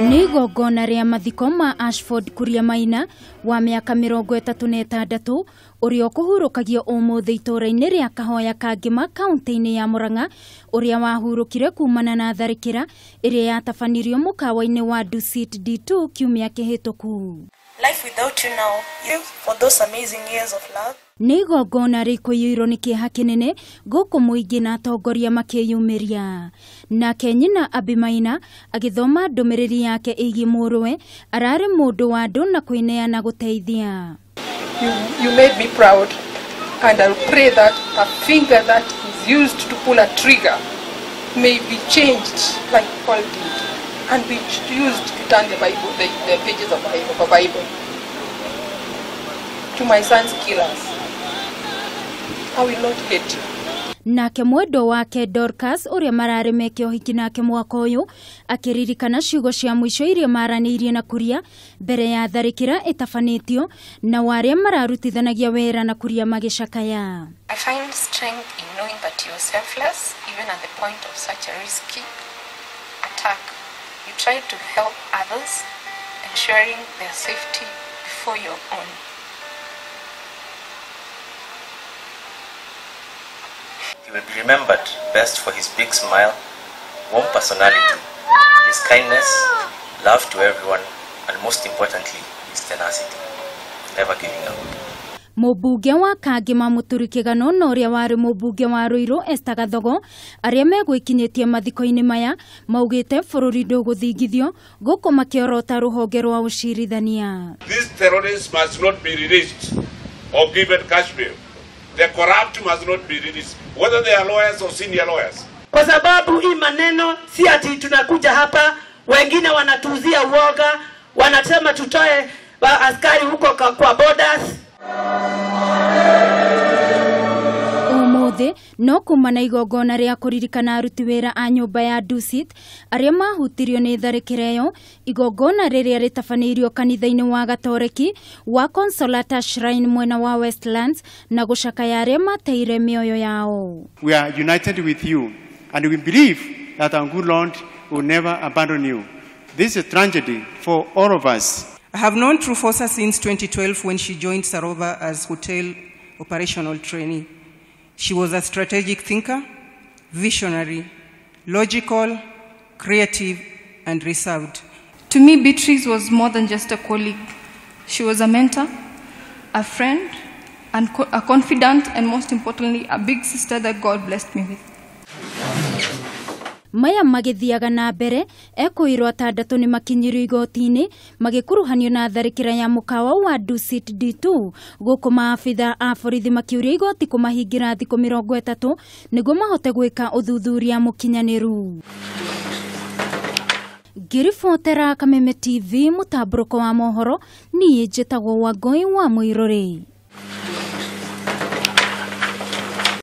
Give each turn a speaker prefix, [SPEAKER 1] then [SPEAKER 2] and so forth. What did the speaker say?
[SPEAKER 1] Ni igongona ria mathiko ma Ashford Kuria Maina wa miaka 36 uria kuhurukagio umuthi itura-ini ria Kahoya Kangema kaunti-ini ya Murang'a uria wahurukire kuumana na tharikira iria yatabanirio mukawa-ini wa Dusit D2 kiumia kihituku.
[SPEAKER 2] Life without you now, for those amazing years of love.
[SPEAKER 1] Ni igongona rikuiyuirwo ni kieha kinene guku muingi na atongoria makiyumiria. Nake nyina Abimaina agithoma ndumiriri yake igi muruwe arari mundu wa andu na kwineana guteithia.
[SPEAKER 3] You made me proud, and I pray that a finger that is used to pull a trigger may be changed like Paul did, and be used to turn the Bible, the pages of the Bible. To my son's killers, I will not hate you.
[SPEAKER 1] Nake mwendo wake Dorcas uria marari meke ohiki nake mwaka uyu akiririkana ciugo cia mwisho iria maraniirie na kuria mbere ya tharikira itafanitio na waria mararutithanagia wera na kuria magicakaya.
[SPEAKER 4] I find strength in knowing that you are selfless even at the point of such a risky attack. You try to help others, ensuring their safety before your own.
[SPEAKER 5] He will be remembered best for his big smile, warm personality, his kindness, love to everyone, and most importantly, his tenacity, never giving up.
[SPEAKER 1] Mubunge wa Kangema Murang'a no uria wari mubunge wa Ruiru Estagathogo aria megwikinyitie mathiko-ini maya maugite bururi nduguthingithio guku makiorota ruhonge rwa ucirithania.
[SPEAKER 6] These terrorists must not be released or given cash bail. The corrupt must not be released, whether they are lawyers or senior lawyers.
[SPEAKER 7] Kwa sababu hii maneno si ati tunakuja hapa wengine wanatuzia uoga, wanasema tutoe askari huko kwa borders.
[SPEAKER 1] Umuthi no kumana igongona ria kuririkana aruti wira a nyumba ya Dusit aria mahutirio ni tharikira iyo, igongona riria ritabanirio kanitha-ini wa Gatoreki wa Consolata Shrine mwena wa Westlands na gucakaya aria mateire mioyo yao.
[SPEAKER 8] We are united with you and we believe that our good Lord will never abandon you. This is a tragedy for all of us.
[SPEAKER 9] I have known Trufosa since 2012 when she joined Sarova as hotel operational trainee. She was a strategic thinker, visionary, logical, creative, and reserved.
[SPEAKER 10] To me, Beatrice was more than just a colleague. She was a mentor, a friend, and a confidant, and most importantly, a big sister that God blessed me with.
[SPEAKER 1] Maya magithiaga nambere ekuirwo atandatu ni makinyiru igoti-ini magikuruhanio na tharikira ya mukawa wa Dusit D2 guku maabitha a borithi makiuria igoti kumahingira thikũ 30 niguo mahote gwika uthuthuria mukinyaniru. Ngiribotera Kangema TV mutamburuko wa mohoro ni njitagwo Wangui wa Muiruri.